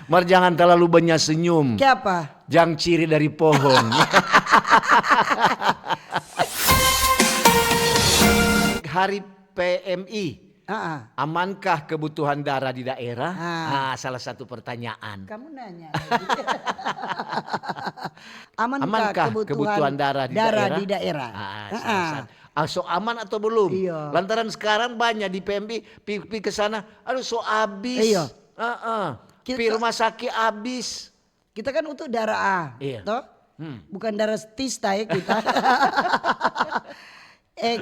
Mar jangan terlalu banyak senyum. Kenapa? Jangan ciri dari pohon. Hari PMI. Amankah kebutuhan darah di daerah? Salah satu pertanyaan. Kamu nanya. Amankah kebutuhan darah di daerah? So aman atau belum? Iya. Lantaran sekarang banyak di PMI pi ke sana, aduh so habis. Iya. Pi rumah sakit habis. Kita kan untuk darah A, Iya. toh? Bukan darah tista ya kita.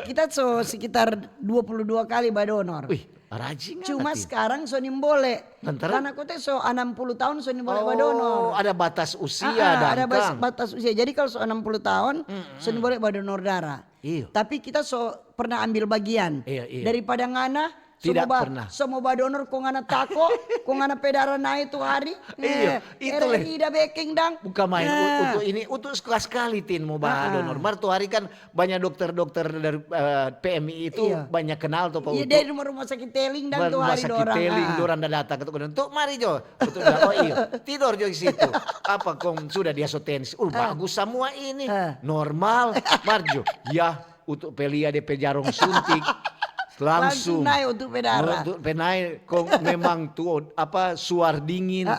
Kita sekitar 22 kali badonor. Wih, rajin. Cuma sekarang so boleh. Karena aku teh so 60 tahun so boleh badonor. Ada batas usia dan ada batas usia. Jadi kalau so 60 tahun so boleh badonor darah. Iya. Tapi kita so pernah ambil bagian. Iya. Daripada ngana tidak pernah. Semua badonor ko ngana tako, ko ngana pedara naik itu hari. Iya, itu lah. Ida baking dang. Bukan main untuk ini, untuk sekali tin mau donor. Mar tuh hari kan banyak dokter-dokter dari PMI itu banyak kenal tuh Pak. Iya dari rumah sakit Teling dan tuh hari rumah sakit Teling dorang datang ke tuh mari Jo. Tidur Jo di situ. Apa kong sudah dia sotensi. Bagus semua ini. Normal. Marjo. Ya untuk pelia DP jarum suntik. Langsung naik untuk pedara. Untuk penai kok memang tuh apa suar dingin.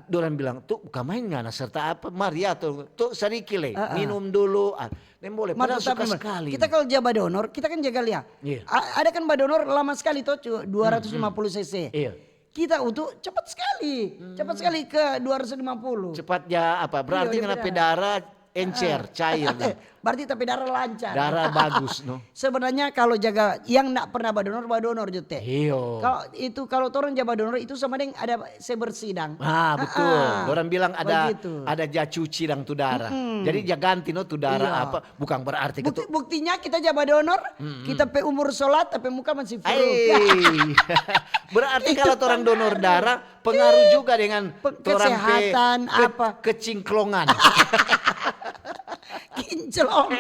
Dorang bilang tuh bukan main ngana serta apa Maria tuh sedikit le minum dulu. Boleh padahal suka sekali. Kita kalau jaga donor kita kan jaga lihat. Ada kan badonor lama sekali tuh 250 cc. Iya. Kita untuk cepat sekali ke 250. Cepat ya apa berarti ngana pedara encer cair. Berarti tapi darah lancar. Darah bagus no. Sebenarnya kalau jaga yang nak pernah badonor jote. Iyo. Kalau orang jaga badonor itu sama dengan ada sebersidang. Betul. Orang bilang ada cuci dan tu darah. Jadi ganti no tu darah apa bukan berarti buktinya kita jaga donor, kita pe umur sholat tapi muka masih flu. Berarti kalau orang donor darah pengaruh juga dengan kesehatan kecingklongan. Kinclong.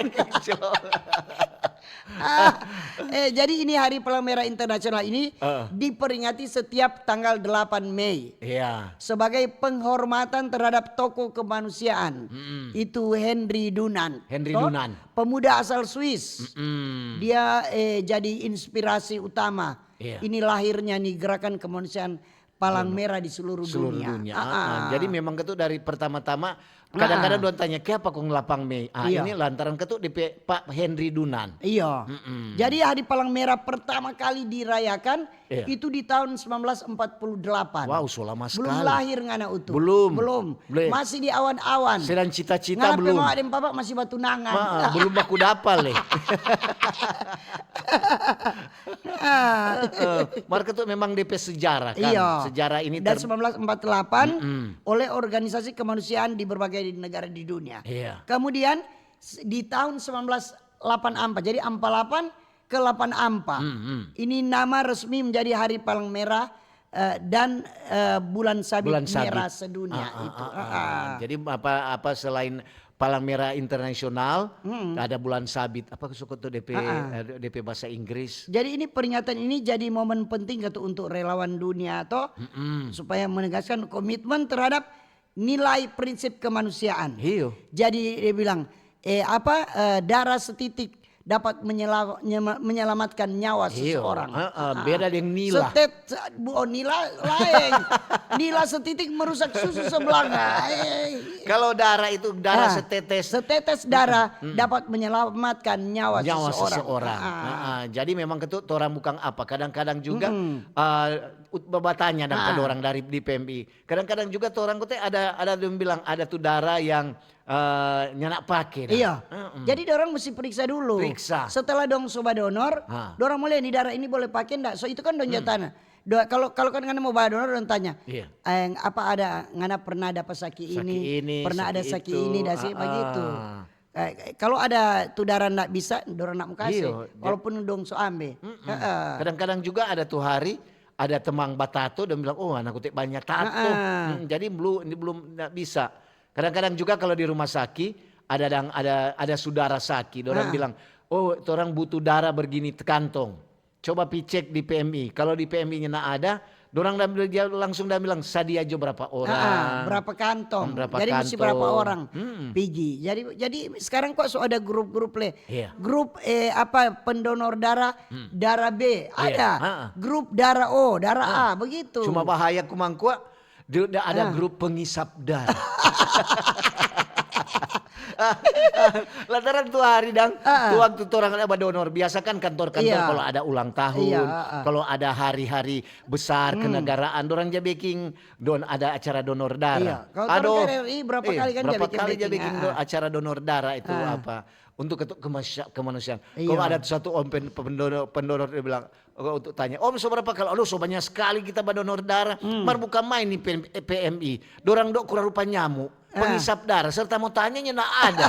Jadi ini Hari Palang Merah Internasional ini diperingati setiap tanggal 8 Mei. Iya. Sebagai penghormatan terhadap tokoh kemanusiaan. Itu Henry Dunant. Dunant. Pemuda asal Swiss. Dia jadi inspirasi utama. Iya. Ini lahirnya nih gerakan kemanusiaan Palang Merah di seluruh dunia. Jadi memang itu dari pertama-tama kadang-kadang don tanya kenapa kong 8 Mei. Ini lantaran itu di Pak Henry Dunant. Iya. Jadi Hari Palang Merah pertama kali dirayakan itu di tahun 1948. Wow, so lama sekali. Belum lahir ngana utuh. Belum. Masih di awan-awan. Sedang cita-cita ngana belum. Ngana adem papa masih batu nangan. Belum baku dapal Market itu memang DP sejarah kan. Iya. Sejarah ini dan 1948 oleh organisasi kemanusiaan di berbagai negara di dunia. Iya. Kemudian di tahun 1984 jadi 48 ke 84. Ini nama resmi menjadi Hari Palang Merah dan bulan sabit merah sedunia itu. Jadi apa selain Palang Merah Internasional ada bulan sabit apa suku tuh DP bahasa Inggris. Jadi ini peringatan ini jadi momen penting untuk relawan dunia atau supaya menegaskan komitmen terhadap nilai prinsip kemanusiaan. Iyo. Jadi dia bilang darah setitik dapat menyelamatkan nyawa seseorang. Beda dengan nila. Nila lain. Nila setitik merusak susu sebelanga. Kalau darah itu darah setetes. Setetes darah dapat menyelamatkan nyawa seseorang. Jadi memang itu orang bukan apa. Kadang-kadang juga bertanya dan orang dari di PMI. Kadang-kadang juga orang kota ada yang bilang ada tuh darah yang nyanak pakai. Iya. Jadi orang mesti periksa dulu. Setelah dong soba donor, orang mulai nih darah ini boleh pakai enggak? So itu kan dong jatana. Kalau kan ngana mau bawa donor dan tanya, apa ada ngana pernah dapat sakit ini, pernah ada sakit ini, dasi begitu. Kalau ada tuh darah enggak bisa, dorang nak mau kasih. Walaupun dong so ambe. Kadang-kadang juga ada tuh hari ada temang batato dan bilang anakku banyak tato. Jadi belum enggak bisa. Kadang-kadang juga kalau di rumah sakit ada saudara sakit, orang bilang, orang butuh darah begini kantong. Coba cek di PMI. Kalau di PMI-nya ada, Dorang dia langsung dia bilang sadia aja berapa orang. Berapa kantong. Berapa jadi mesti kantong. berapa orang pergi. Jadi sekarang kok so ada grup-grup grup pendonor darah, darah B ada. Grup darah O, darah A begitu. Cuma bahaya kumangkua ada grup pengisap darah. Lantaran tuh hari waktu orang ada donor biasa kan kantor-kantor kalau ada ulang tahun, kalau ada hari-hari besar kenegaraan, orang aja bikin ada acara donor darah. Kalau KRI berapa kali kan berapa kali aja bikin acara donor darah itu untuk kemanusiaan. Kalau ada satu om pendonor dia bilang untuk tanya, om seberapa kali? Aduh, so banyak sekali kita donor darah. Mar bukan main nih PMI. Dorang dok kurang rupa nyamuk. Pengisap darah serta mau tanyanya nak ada.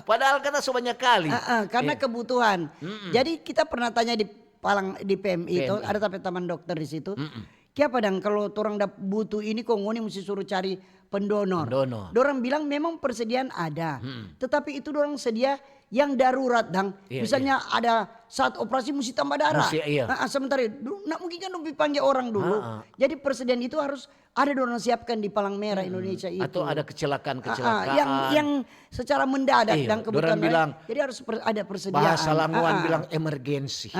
Padahal kata so banyak kali. Karena kebutuhan. Jadi kita pernah tanya di PMI itu ada taman dokter di situ. Kiapa dang kalau orang butuh ini kok ngoni mesti suruh cari pendonor. Dorang bilang memang persediaan ada. Tetapi itu dorang sedia yang darurat dang. Misalnya ada saat operasi mesti tambah darah. Sementara mungkin kan lebih panggil orang dulu. Jadi persediaan itu harus ada dorang siapkan di Palang Merah Indonesia itu. Atau ada kecelakaan. Yang secara mendadak dan kebutuhan bilang, jadi harus ada persediaan. Bahasa Lamongan bilang emergensi.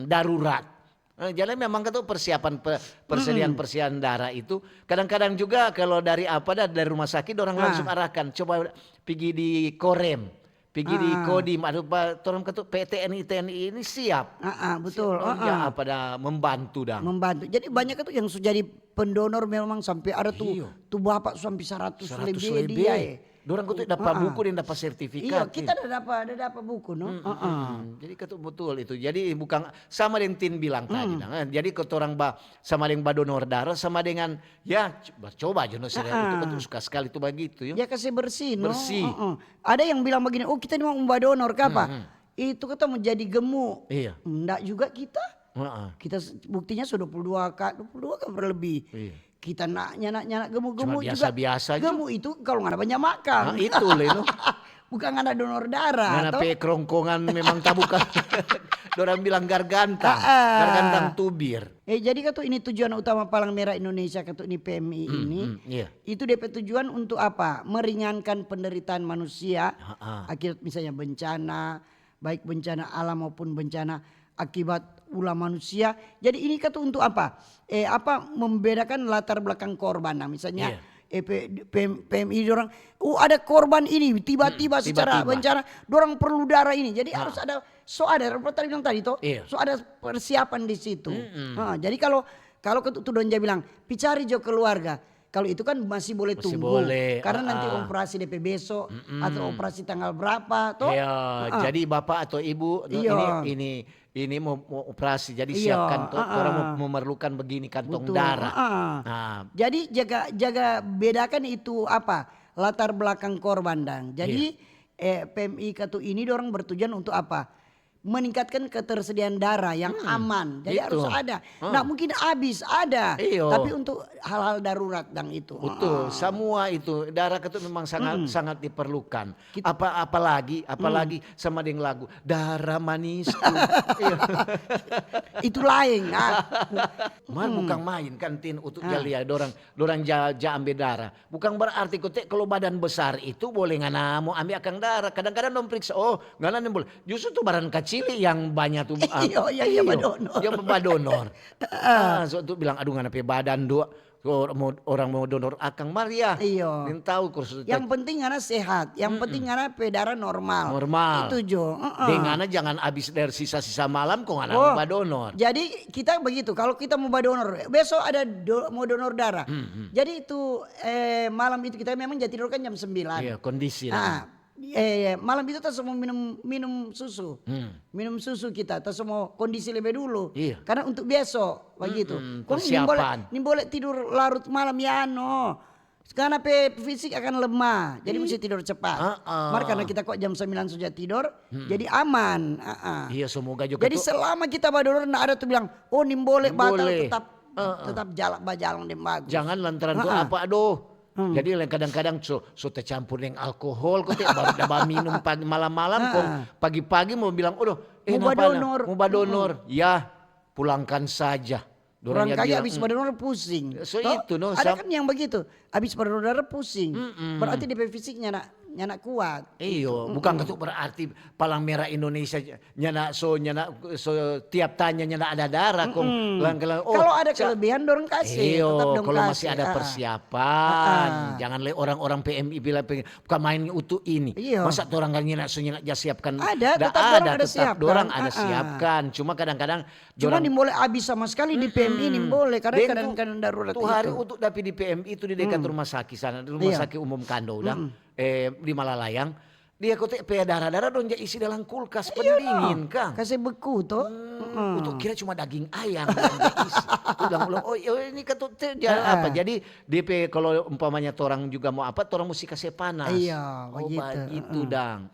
Darurat. Jadi memang itu persediaan darah itu kadang-kadang juga kalau dari rumah sakit orang langsung arahkan coba pergi di Korem, pergi di Kodim, ada orang kata TNI ini siap. Betul. Pada membantu dah. Membantu. Jadi banyak itu yang sudah jadi pendonor memang sampai ada tuh bapak sampai 100 lebih dia. Dorang kutu dapat buku dan dapat sertifikat. Iya, kita udah dapat buku, no. Jadi betul itu. Jadi bukan sama dengan Tin bilang tadi. Jadi orang sama dengan donor darah sama dengan coba aja no saya itu suka sekali itu begitu ya. Ya kasih bersih, no. Bersih. Ada yang bilang begini, kita ini mau donor apa? Itu kita menjadi gemuk. Iya. Enggak juga kita. Kita buktinya sudah 22 kan berlebih. Iya. Kita nak gemuk-gemuk juga. Biasa-biasa aja. Gemuk itu kalau nggak ada banyak makan. Itu loh. Bukan ada donor darah. Karena kerongkongan memang bukan. Orang bilang gargantang tubir. Jadi kata ini tujuan utama Palang Merah Indonesia kata ini PMI ini. Itu DP tujuan untuk apa? Meringankan penderitaan manusia akibat misalnya bencana, baik bencana alam maupun bencana akibat ulah manusia. Jadi ini kata untuk apa? Membedakan latar belakang korban. Nah, misalnya PMI orang ada korban ini tiba-tiba secara bencana dorang perlu darah ini. Jadi harus ada tadi bilang tadi ada persiapan di situ. Jadi kalau Tudonja bilang picari jo keluarga. Kalau itu kan masih boleh tunggu. Karena nanti operasi DP besok atau operasi tanggal berapa toh. Jadi bapak atau ibu ini mau operasi jadi siapkan orang memerlukan begini kantong darah. Jadi jaga bedakan itu apa latar belakang korban dan. Jadi PMI Katu ini orang bertujuan untuk apa? Meningkatkan ketersediaan darah yang aman. Jadi harus ada. Nah mungkin habis ada. Tapi untuk hal-hal darurat dan itu. Betul. Semua itu darah itu memang sangat diperlukan. Apalagi sama dengan lagu darah manis. Itu lain. Bukan main kan Tin untuk jalia dorang ambil darah. Bukan berarti kalau badan besar itu boleh ngana mau ambil akan darah. Kadang-kadang dong periksa ngana boleh. Justru tuh barang kecil yang banyak tuh iya badonor. Yang badonor. So tuh bilang aduh ngana pe badan dua orang mau donor akang Maria. Yang tahu kursus. Yang penting ngana sehat, yang penting ngana pe darah normal. Itu Jo. Dengan jangan habis dari sisa-sisa malam kok ngana mau badonor. Jadi kita begitu kalau kita mau badonor, besok ada mau donor darah. Jadi itu malam itu kita memang jati tidur kan jam 9. Iya, kondisi. Malam itu kita semua minum susu. Minum susu kita, kita semua kondisi lebih dulu. Karena untuk besok begitu. Persiapan. Ini boleh tidur larut malam ya no. Karena fisik akan lemah. Jadi mesti tidur cepat. Karena kita kok jam 9 sudah tidur, jadi aman. Iya, semoga juga. Jadi selama kita badonor enggak ada tuh bilang, "Oh, boleh batal tetap jalan dem bagus." Jangan lantaran tuh apa jadi kadang-kadang so tercampur dengan alkohol kok baru minum malam-malam kok pagi-pagi mau bilang mau badonor. Ya, pulangkan saja. Orang kaya habis pada pusing. So itu ada kan yang begitu, habis pada pusing. Berarti DP fisiknya nak kuat. Iyo, bukan itu berarti Palang Merah Indonesia nyana so tiap tanya nyana ada darah kong kalau ada kelebihan dorong kasih. Iyo, kalau masih ada persiapan, jangan orang-orang PMI bilang bukan main utuh ini. Masa orang kan nyana so nyana siapkan. Tetap dorang ada siapkan. Cuma kadang-kadang cuma boleh habis sama sekali di PMI ini boleh karena kadang-kadang darurat itu. Hari untuk tapi di PMI itu di dekat rumah sakit sana, rumah sakit umum Kando di Malalayang, dia kotek darah-darah dong isi dalam kulkas pendingin Kang. Kasih beku toh. Untuk kira cuma daging ayam yang diisi. Ulang-ulang ini ketut apa. Jadi DP kalau umpamanya orang juga mau apa, orang mesti kasih panas. Iya, begitu dang.